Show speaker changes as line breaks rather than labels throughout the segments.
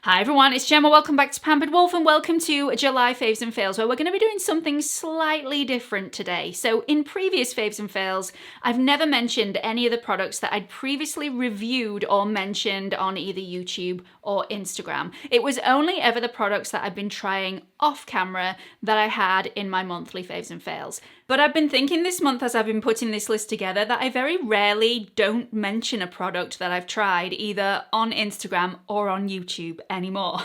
Hi everyone, it's Gemma. Welcome back to Pampered Wolf and welcome to July Faves and Fails, where we're going to be doing something slightly different today. So in previous Faves and Fails, I've never mentioned any of the products that I'd previously reviewed or mentioned on either YouTube or Instagram. It was only ever the products that I've been trying off camera that I had in my monthly Faves and Fails. But I've been thinking this month as I've been putting this list together that I very rarely don't mention a product that I've tried either on Instagram or on YouTube anymore.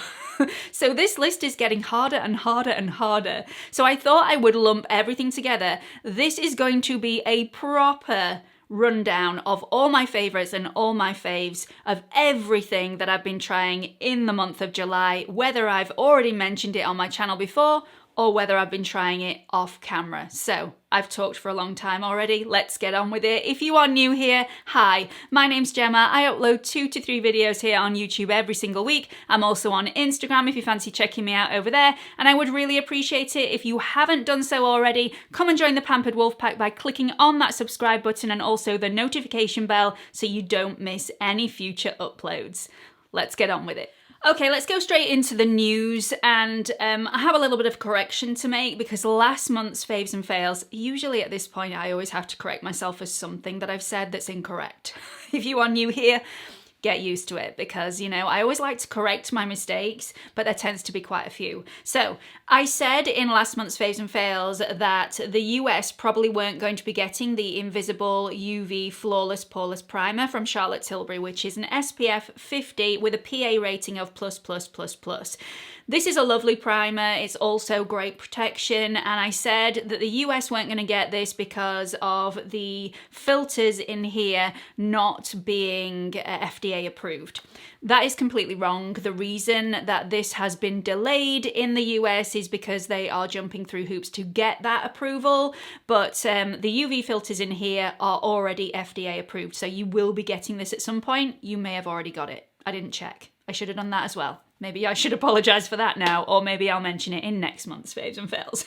So this list is getting harder and harder and harder. So I thought I would lump everything together. This is going to be a proper rundown of all my favorites and all my faves of everything that I've been trying in the month of July, whether I've already mentioned it on my channel before or whether I've been trying it off camera. So I've talked for a long time already. Let's get on with it. If you are new here, hi, my name's Gemma. I upload 2 to 3 videos here on YouTube every single week. I'm also on Instagram if you fancy checking me out over there. And I would really appreciate it if you haven't done so already. Come and join the Pampered Wolf Pack by clicking on that subscribe button and also the notification bell so you don't miss any future uploads. Let's get on with it. Okay, let's go straight into the news, and I have a little bit of correction to make because last month's Faves and Fails, usually at this point I always have to correct myself for something that I've said that's incorrect. If you are new here, get used to it because, you know, I always like to correct my mistakes, but there tends to be quite a few. So I said in last month's Faves and Fails that the US probably weren't going to be getting the Invisible UV Flawless Poreless Primer from Charlotte Tilbury, which is an SPF 50 with a PA rating of ++++. This is a lovely primer. It's also great protection. And I said that the US weren't going to get this because of the filters in here not being FDA approved. That is completely wrong. The reason that this has been delayed in the US is because they are jumping through hoops to get that approval. But the UV filters in here are already FDA approved. So you will be getting this at some point. You may have already got it. I didn't check. I should have done that as well. Maybe I should apologise for that now, or maybe I'll mention it in next month's Faves and Fails.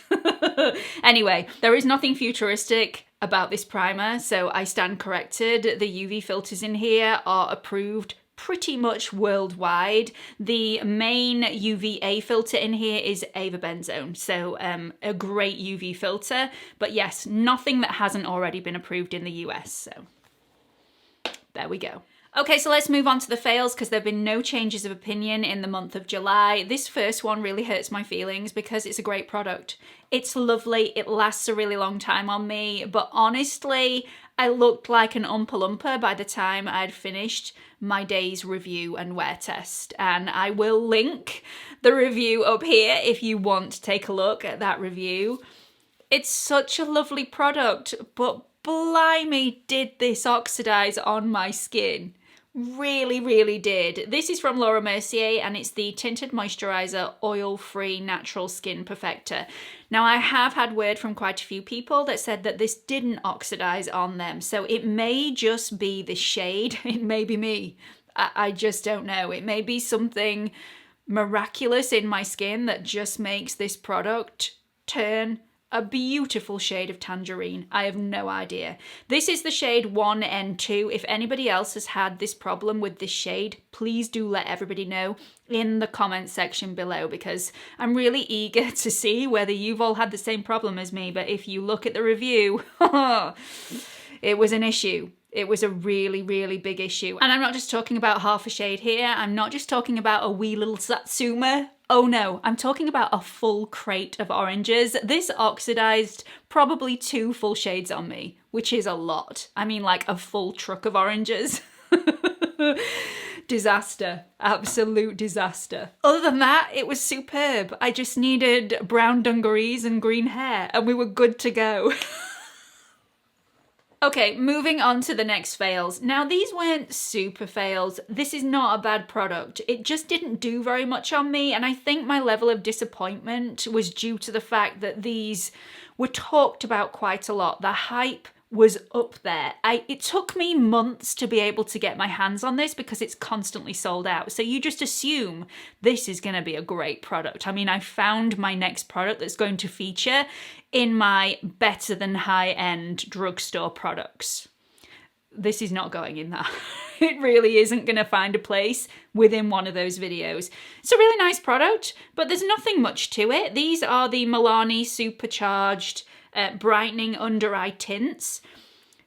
Anyway, there is nothing futuristic about this primer, so I stand corrected. The UV filters in here are approved pretty much worldwide. The main UVA filter in here is avobenzone, so a great UV filter. But yes, nothing that hasn't already been approved in the US, so there we go. Okay, so let's move on to the fails because there have been no changes of opinion in the month of July. This first one really hurts my feelings because it's a great product. It's lovely, it lasts a really long time on me, but honestly, I looked like an Oompa Loompa by the time I'd finished my day's review and wear test. And I will link the review up here if you want to take a look at that review. It's such a lovely product, but blimey, did this oxidize on my skin. Really, really did. This is from Laura Mercier and it's the Tinted Moisturiser Oil-Free Natural Skin Perfector. Now I have had word from quite a few people that said that this didn't oxidize on them. So it may just be the shade. It may be me. I just don't know. It may be something miraculous in my skin that just makes this product turn a beautiful shade of tangerine. I have no idea. This is the shade 1N2. If anybody else has had this problem with this shade, please do let everybody know in the comment section below because I'm really eager to see whether you've all had the same problem as me. But if you look at the review, it was an issue. It was a really, really big issue. And I'm not just talking about half a shade here. I'm not just talking about a wee little Satsuma. Oh no, I'm talking about a full crate of oranges. This oxidized probably 2 full shades on me, which is a lot. I mean like a full truck of oranges. Disaster, absolute disaster. Other than that, it was superb. I just needed brown dungarees and green hair and we were good to go. Okay, moving on to the next fails. Now, these weren't super fails. This is not a bad product. It just didn't do very much on me, and I think my level of disappointment was due to the fact that these were talked about quite a lot. The hype was up there. It took me months to be able to get my hands on this because it's constantly sold out. So you just assume this is going to be a great product. I mean, I found my next product that's going to feature in my better than high-end drugstore products. this is not going in that. It really isn't going to find a place within one of those videos. It's a really nice product, but there's nothing much to it. These are the MILANI Supercharged Brightening Under Eye Tints.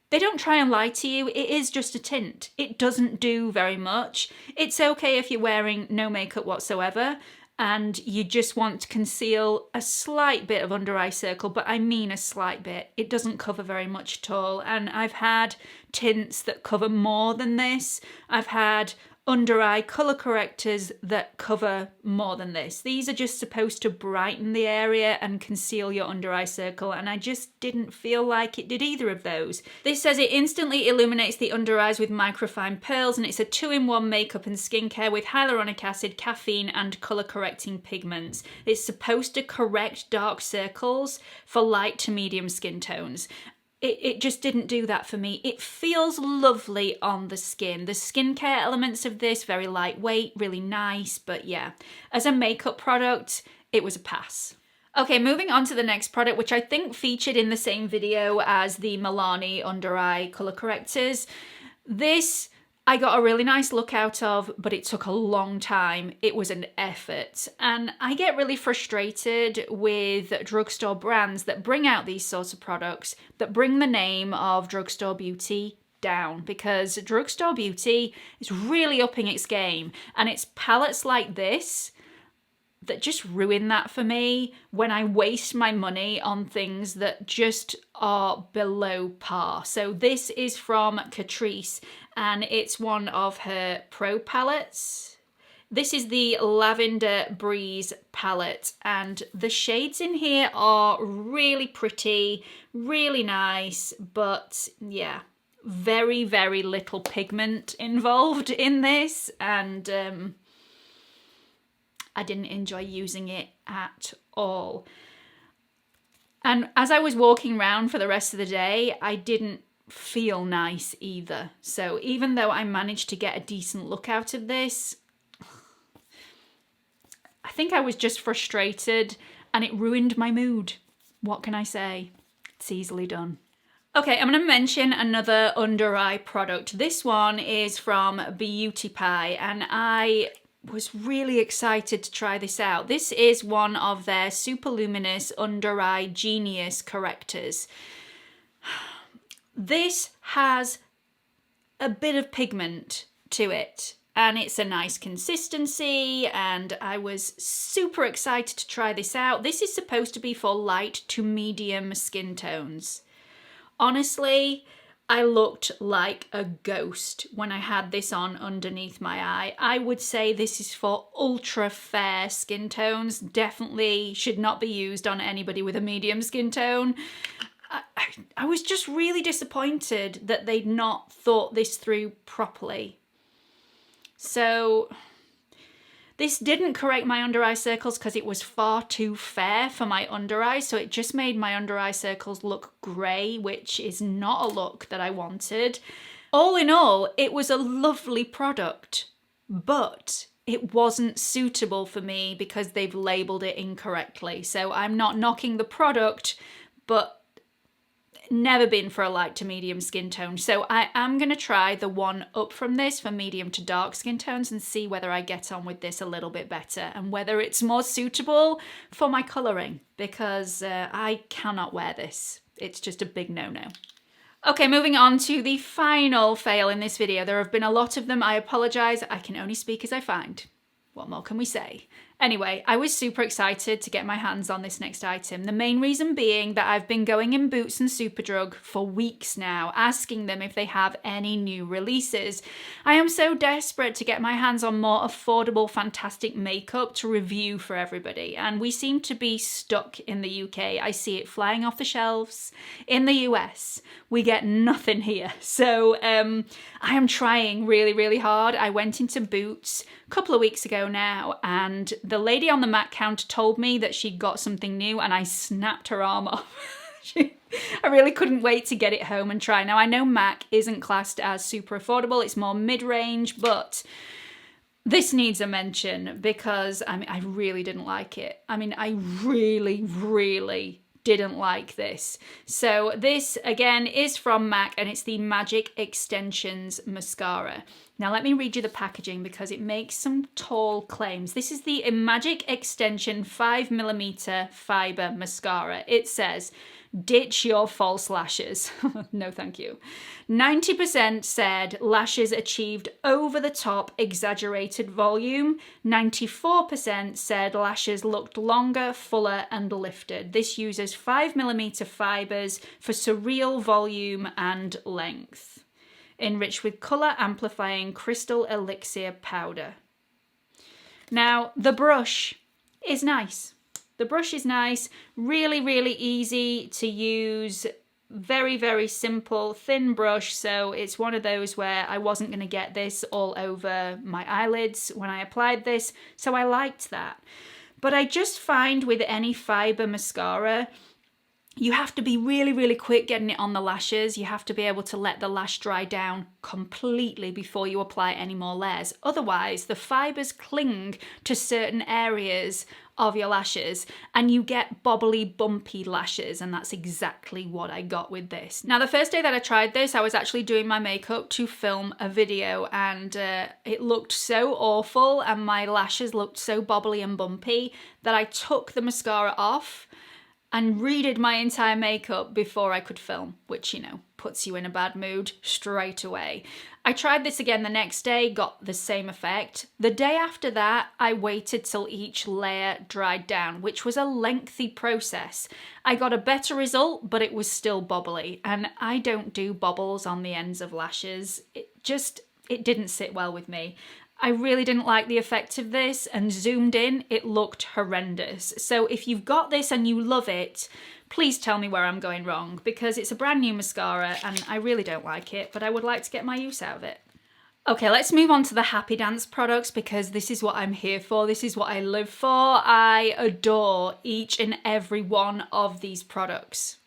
They don't try and lie to you. It is just a tint. It doesn't do very much. It's okay if you're wearing no makeup whatsoever and you just want to conceal a slight bit of under eye circle, but I mean a slight bit. It doesn't cover very much at all. And I've had tints that cover more than this. I've had under eye colour correctors that cover more than this. These are just supposed to brighten the area and conceal your under eye circle, and I just didn't feel like it did either of those. This says it instantly illuminates the under eyes with microfine pearls, and it's a 2-in-1 makeup and skincare with hyaluronic acid, caffeine and colour correcting pigments. It's supposed to correct dark circles for light to medium skin tones. It just didn't do that for me. It feels lovely on the skin. The skincare elements of this, very lightweight, really nice, but yeah. As a makeup product, it was a pass. Okay, moving on to the next product, which I think featured in the same video as the MILANI Under Eye Colour Correctors. This I got a really nice look out of, but it took a long time. It was an effort. And I get really frustrated with drugstore brands that bring out these sorts of products that bring the name of drugstore beauty down, because drugstore beauty is really upping its game. And it's palettes like this that just ruin that for me when I waste my money on things that just are below par. So this is from CATRICE and it's one of her pro palettes. This is the Lavender Breeze palette, and the shades in here are really pretty, really nice, but yeah, very, very little pigment involved in this, and I didn't enjoy using it at all. And as I was walking around for the rest of the day, I didn't feel nice either. So even though I managed to get a decent look out of this, I think I was just frustrated and it ruined my mood. What can I say? It's easily done. Okay, I'm going to mention another under eye product. This one is from Beauty Pie and I was really excited to try this out. This is one of their Superluminous Under Eye Genius correctors. This has a bit of pigment to it and it's a nice consistency, and I was super excited to try this out. This is supposed to be for light to medium skin tones. Honestly, I looked like a ghost when I had this on underneath my eye. I would say this is for ultra fair skin tones. Definitely should not be used on anybody with a medium skin tone. I was just really disappointed that they'd not thought this through properly. So this didn't correct my under eye circles because it was far too fair for my under eye, so it just made my under eye circles look grey, which is not a look that I wanted. All in all, it was a lovely product, but it wasn't suitable for me because they've labelled it incorrectly. So I'm not knocking the product, but never been for a light to medium skin tone. So I am going to try the one up from this for medium to dark skin tones and see whether I get on with this a little bit better and whether it's more suitable for my colouring, because I cannot wear this. It's just a big no-no. Okay, moving on to the final fail in this video. There have been a lot of them. I apologise. I can only speak as I find. What more can we say? Anyway, I was super excited to get my hands on this next item. The main reason being that I've been going in Boots and Superdrug for weeks now, asking them if they have any new releases. I am so desperate to get my hands on more affordable, fantastic makeup to review for everybody. And we seem to be stuck in the UK. I see it flying off the shelves. In the US, we get nothing here. So I am trying really, really hard. I went into Boots a couple of weeks ago now, and the lady on the MAC counter told me that she got something new and I snapped her arm off. I really couldn't wait to get it home and try. Now I know MAC isn't classed as super affordable, it's more mid-range, but this needs a mention because I really didn't like it. I mean, I really didn't like this. So this again is from MAC and it's the Magic Extensions Mascara. Now let me read you the packaging because it makes some tall claims. This is the Magic Extension 5mm Fiber Mascara. It says, ditch your false lashes. No, thank you. 90% said lashes achieved over the top exaggerated volume. 94% said lashes looked longer, fuller and lifted. This uses 5mm fibers for surreal volume and length. Enriched with colour amplifying crystal elixir powder. Now the brush is nice. The brush is nice, really, really easy to use, very, very simple, thin brush. So it's one of those where I wasn't going to get this all over my eyelids when I applied this. So I liked that. But I just find with any fiber mascara, you have to be really, really quick getting it on the lashes. You have to be able to let the lash dry down completely before you apply any more layers. Otherwise, the fibers cling to certain areas of your lashes and you get bobbly, bumpy lashes, and that's exactly what I got with this. Now, the first day that I tried this, I was actually doing my makeup to film a video and it looked so awful and my lashes looked so bobbly and bumpy that I took the mascara off and redid my entire makeup before I could film, which, you know, puts you in a bad mood straight away. I tried this again the next day, got the same effect. The day after that, I waited till each layer dried down, which was a lengthy process. I got a better result, but it was still bobbly, and I don't do bobbles on the ends of lashes. It didn't sit well with me. I really didn't like the effect of this, and zoomed in, it looked horrendous. So if you've got this and you love it, please tell me where I'm going wrong, because it's a brand new mascara and I really don't like it, but I would like to get my use out of it. Okay, let's move on to the Happy Dance products because this is what I'm here for. This is what I live for. I adore each and every one of these products.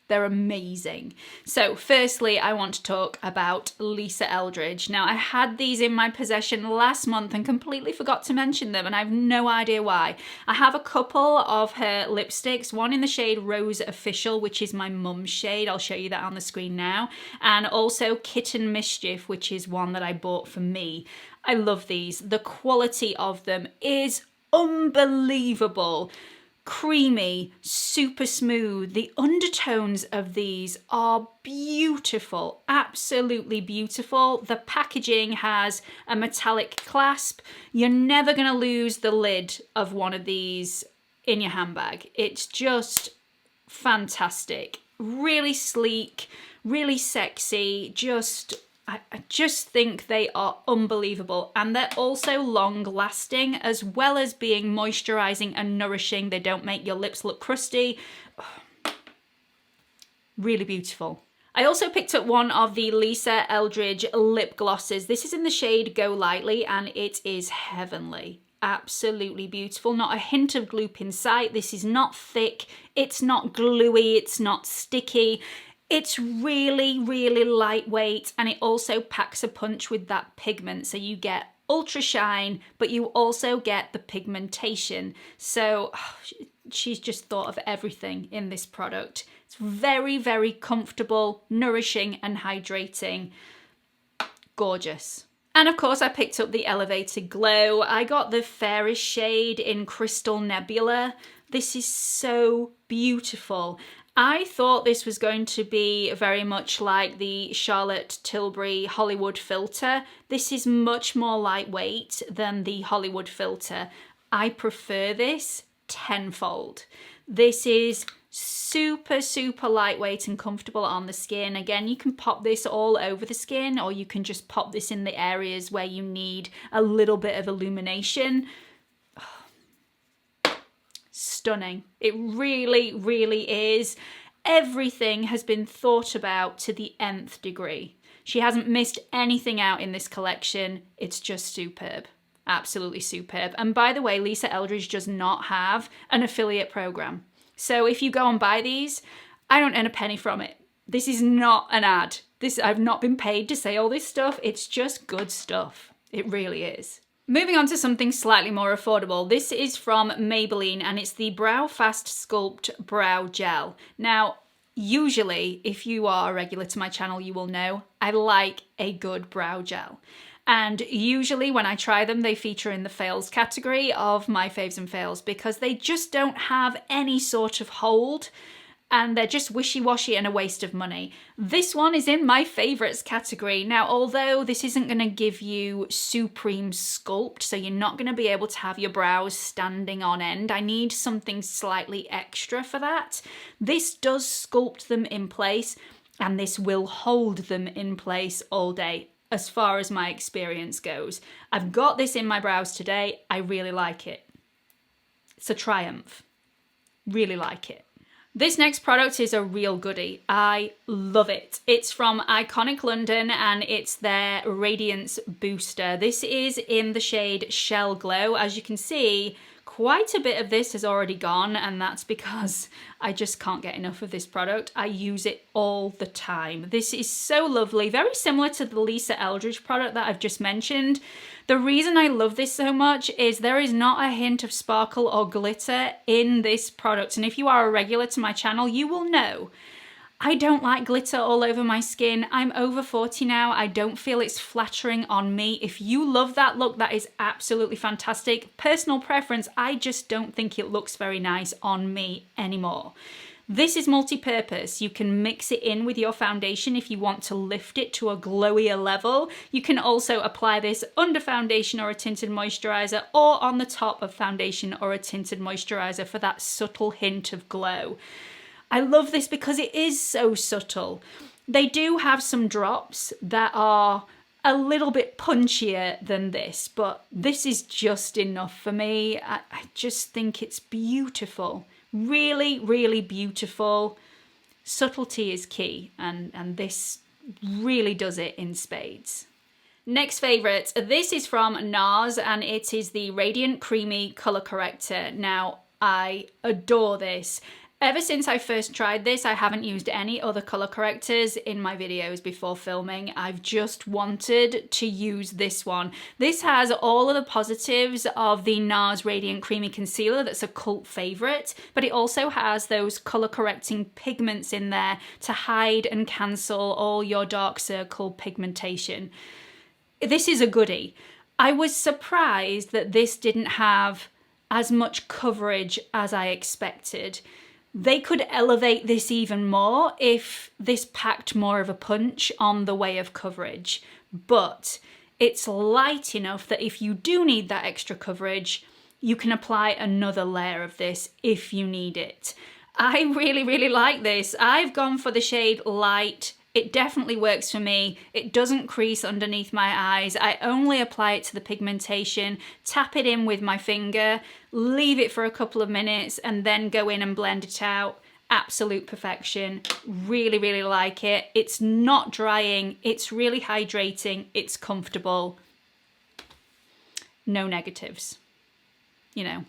They're amazing. So firstly, I want to talk about Lisa Eldridge. Now, I had these in my possession last month and completely forgot to mention them, and I have no idea why. I have a couple of her lipsticks, one in the shade Rose Official, which is my mum's shade. I'll show you that on the screen now. And also Kitten Mischief, which is one that I bought for me. I love these. The quality of them is unbelievable. Creamy, super smooth. The undertones of these are beautiful, absolutely beautiful. The packaging has a metallic clasp. You're never going to lose the lid of one of these in your handbag. It's just fantastic. Really sleek, really sexy, I just think they are unbelievable, and they're also long lasting as well as being moisturizing and nourishing. They don't make your lips look crusty. Really beautiful. I also picked up one of the Lisa Eldridge lip glosses. This is in the shade Go Lightly and it is heavenly. Absolutely beautiful. Not a hint of gloop in sight. This is not thick. It's not gluey. It's not sticky. It's really, really lightweight, and it also packs a punch with that pigment. So you get ultra shine, but you also get the pigmentation. So she's just thought of everything in this product. It's very, very comfortable, nourishing and hydrating. Gorgeous. And of course I picked up the Elevated Glow. I got the fairest shade in Crystal Nebula. This is so beautiful. I thought this was going to be very much like the Charlotte Tilbury Hollywood filter. This is much more lightweight than the Hollywood filter. I prefer this tenfold. This is super, super lightweight and comfortable on the skin. Again, you can pop this all over the skin, or you can just pop this in the areas where you need a little bit of illumination. Stunning. It really, really is. Everything has been thought about to the nth degree. She hasn't missed anything out in this collection. It's just superb. Absolutely superb. And by the way, Lisa Eldridge does not have an affiliate program. So if you go and buy these, I don't earn a penny from it. This is not an ad. I've not been paid to say all this stuff. It's just good stuff. It really is. Moving on to something slightly more affordable. This is from Maybelline and it's the Brow Fast Sculpt Brow Gel. Now, usually, if you are a regular to my channel, you will know I like a good brow gel. And usually when I try them, they feature in the fails category of my faves and fails because they just don't have any sort of hold and they're just wishy-washy and a waste of money. This one is in my favorites category. Now, although this isn't gonna give you supreme sculpt, so you're not gonna be able to have your brows standing on end, I need something slightly extra for that. This does sculpt them in place, and this will hold them in place all day, as far as my experience goes. I've got this in my brows today, I really like it. It's a triumph, really like it. This next product is a real goodie. I love it. It's from Iconic London and it's their Radiance Booster. This is in the shade Shell Glow. As you can see, quite a bit of this has already gone and that's because I just can't get enough of this product. I use it all the time. This is so lovely, very similar to the Lisa Eldridge product that I've just mentioned. The reason I love this so much is there is not a hint of sparkle or glitter in this product. And if you are a regular to my channel, you will know I don't like glitter all over my skin. I'm over 40 now. I don't feel it's flattering on me. If you love that look, that is absolutely fantastic. Personal preference, I just don't think it looks very nice on me anymore. This is multi-purpose. You can mix it in with your foundation if you want to lift it to a glowier level. You can also apply this under foundation or a tinted moisturiser or on the top of foundation or a tinted moisturiser for that subtle hint of glow. I love this because it is so subtle. They do have some drops that are a little bit punchier than this, but this is just enough for me. I just think it's beautiful. Really, really beautiful. Subtlety is key, and this really does it in spades. Next favourite, this is from NARS and it is the Radiant Creamy Colour Corrector. Now, I adore this. Ever since I first tried this, I haven't used any other colour correctors in my videos before filming. I've just wanted to use this one. This has all of the positives of the NARS Radiant Creamy Concealer that's a cult favourite, but it also has those colour correcting pigments in there to hide and cancel all your dark circle pigmentation. This is a goodie. I was surprised that this didn't have as much coverage as I expected. They could elevate this even more if this packed more of a punch on the way of coverage, but it's light enough that if you do need that extra coverage, you can apply another layer of this if you need it. I really, really like this. I've gone for the shade Light. It definitely works for me. It doesn't crease underneath my eyes. I only apply it to the pigmentation, tap it in with my finger, leave it for a couple of minutes, and then go in and blend it out. Absolute perfection. Really, really like it. It's not drying. It's really hydrating. It's comfortable. No negatives. You know,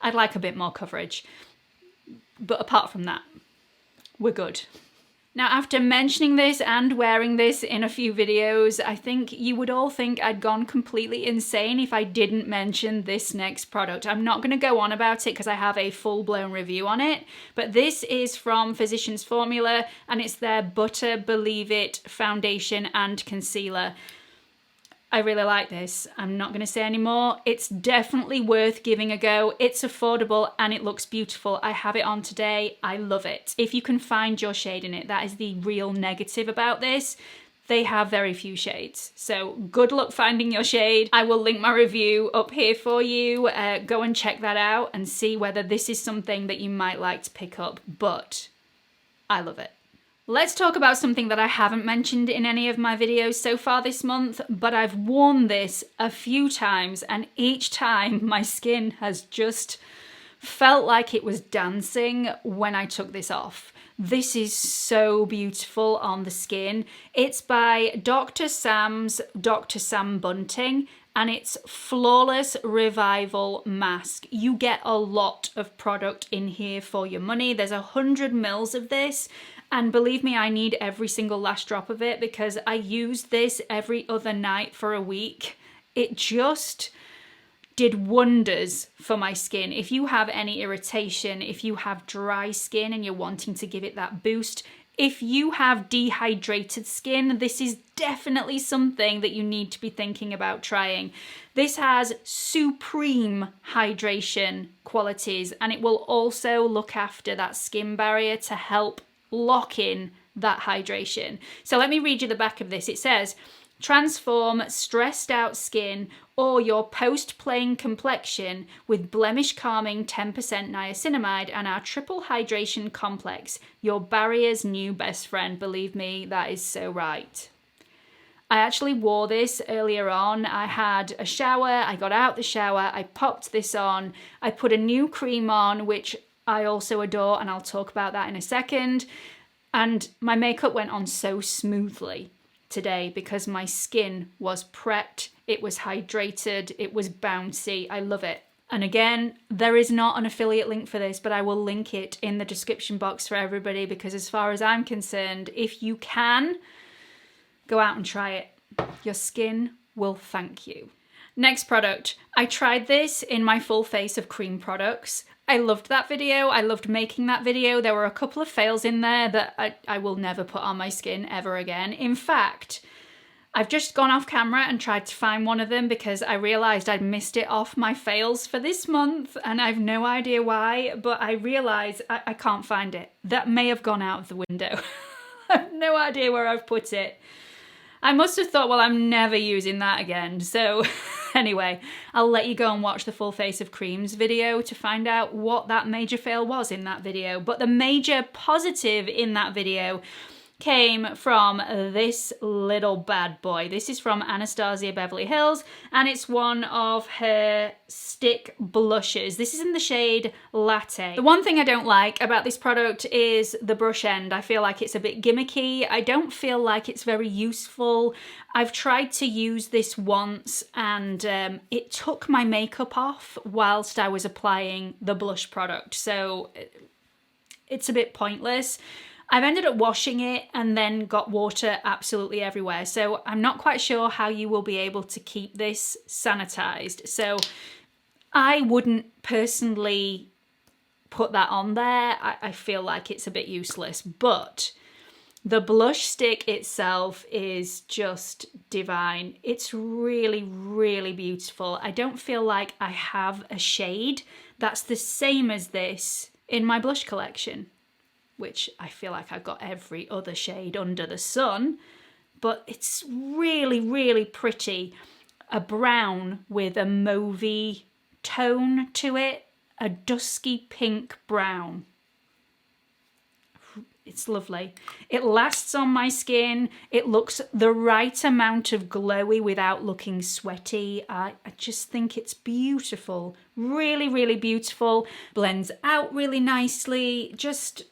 I'd like a bit more coverage. But apart from that, we're good. Now, after mentioning this and wearing this in a few videos, I think you would all think I'd gone completely insane if I didn't mention this next product. I'm not going to go on about it because I have a full-blown review on it, but this is from Physicians Formula and it's their Butter Believe It foundation and concealer. I really like this. I'm not going to say any more. It's definitely worth giving a go. It's affordable and it looks beautiful. I have it on today. I love it. If you can find your shade in it, that is the real negative about this. They have very few shades. So good luck finding your shade. I will link my review up here for you. Go and check that out and see whether this is something that you might like to pick up. But I love it. Let's talk about something that I haven't mentioned in any of my videos so far this month, but I've worn this a few times and each time my skin has just felt like it was dancing when I took this off. This is so beautiful on the skin. It's by Dr. Sam's Dr. Sam Bunting and it's Flawless Revival Mask. You get a lot of product in here for your money. There's 100 mils of this. And believe me, I need every single last drop of it because I use this every other night for a week. it just did wonders for my skin. If you have any irritation, if you have dry skin and you're wanting to give it that boost, if you have dehydrated skin, this is definitely something that you need to be thinking about trying. This has supreme hydration qualities, and it will also look after that skin barrier to help lock in that hydration. So let me read you the back of this. It says, transform stressed out skin or your post-playing complexion with blemish calming 10% niacinamide and our triple hydration complex, your barrier's new best friend. Believe me, that is so right. I actually wore this earlier on. I had a shower, I got out the shower, I popped this on, I put a new cream on, which I also adore, and I'll talk about that in a second. And my makeup went on so smoothly today because my skin was prepped, it was hydrated, it was bouncy. I love it. And again, there is not an affiliate link for this, but I will link it in the description box for everybody, because as far as I'm concerned, if you can, go out and try it. Your skin will thank you. Next product. I tried this in my full face of cream products. I loved that video. I loved making that video. There were a couple of fails in there that I will never put on my skin ever again. In fact, I've just gone off camera and tried to find one of them because I realised I'd missed it off my fails for this month, and I've no idea why, but I realised I can't find it. That may have gone out of the window. I have no idea where I've put it. I must have thought, well, I'm never using that again. So anyway, I'll let you go and watch the full face of creams video to find out what that major fail was in that video. But the major positive in that video came from this little bad boy. This is from Anastasia Beverly Hills, and it's one of her stick blushes. This is in the shade Latte. The one thing I don't like about this product is the brush end. I feel like it's a bit gimmicky. I don't feel like it's very useful. I've tried to use this once and it took my makeup off whilst I was applying the blush product, so it's a bit pointless. I've ended up washing it and then got water absolutely everywhere. So I'm not quite sure how you will be able to keep this sanitized. So I wouldn't personally put that on there. I feel like it's a bit useless, but the blush stick itself is just divine. It's really, really beautiful. I don't feel like I have a shade that's the same as this in my blush collection, which I feel like I've got every other shade under the sun, but it's really, really pretty. A brown with a mauvey tone to it, a dusky pink brown. It's lovely. It lasts on my skin. It looks the right amount of glowy without looking sweaty. I just think it's beautiful. Really, really beautiful. Blends out really nicely. Just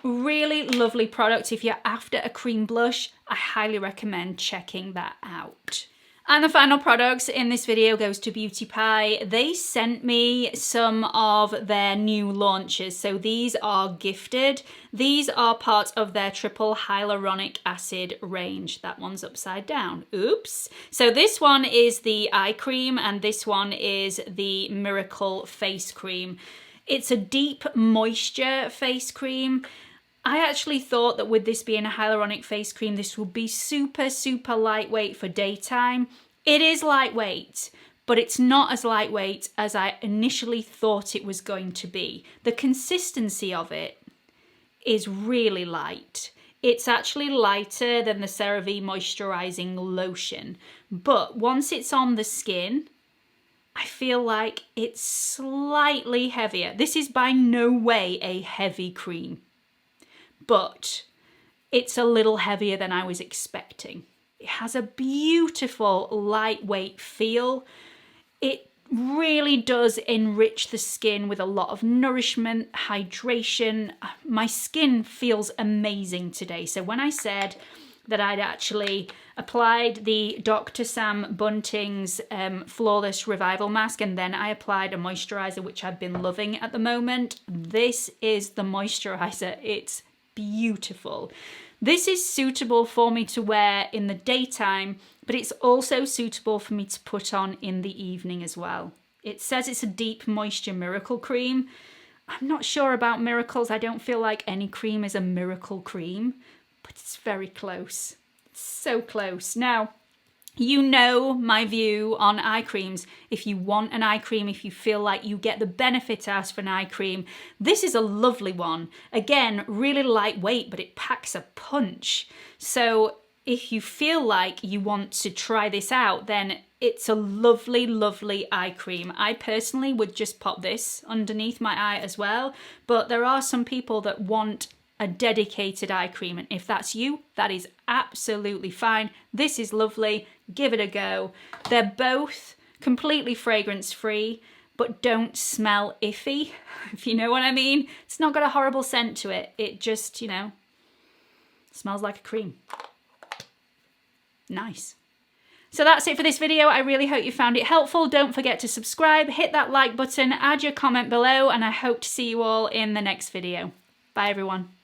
really lovely product. If you're after a cream blush, I highly recommend checking that out. And the final products in this video goes to Beauty Pie. They sent me some of their new launches. So these are gifted. These are part of their triple hyaluronic acid range. That one's upside down. Oops. So this one is the eye cream and this one is the Miracle face cream. It's a deep moisture face cream. I actually thought that with this being a hyaluronic face cream, this would be super, super lightweight for daytime. It is lightweight, but it's not as lightweight as I initially thought it was going to be. The consistency of it is really light. It's actually lighter than the CeraVe moisturizing lotion, but once it's on the skin, I feel like it's slightly heavier. This is by no way a heavy cream, but it's a little heavier than I was expecting. It has a beautiful lightweight feel. It really does enrich the skin with a lot of nourishment, hydration. My skin feels amazing today. So when I said that I'd actually applied the Dr. Sam Bunting's Flawless Revival Mask and then I applied a moisturiser, which I've been loving at the moment, this is the moisturiser. It's beautiful. This is suitable for me to wear in the daytime, but it's also suitable for me to put on in the evening as well. It says it's a deep moisture miracle cream. I'm not sure about miracles. I don't feel like any cream is a miracle cream, but it's very close. It's so close. Now, you know my view on eye creams. If you want an eye cream, if you feel like you get the benefit out of an eye cream, this is a lovely one. Again, really lightweight, but it packs a punch. So if you feel like you want to try this out, then it's a lovely, lovely eye cream. I personally would just pop this underneath my eye as well, but there are some people that want a dedicated eye cream, and if that's you, that is absolutely fine. This is lovely. Give it a go. They're both completely fragrance free, but don't smell iffy, if you know what I mean. It's not got a horrible scent to it. It just, you know, smells like a cream. Nice. So that's it for this video. I really hope you found it helpful. Don't forget to subscribe, hit that like button, add your comment below, and I hope to see you all in the next video. Bye everyone.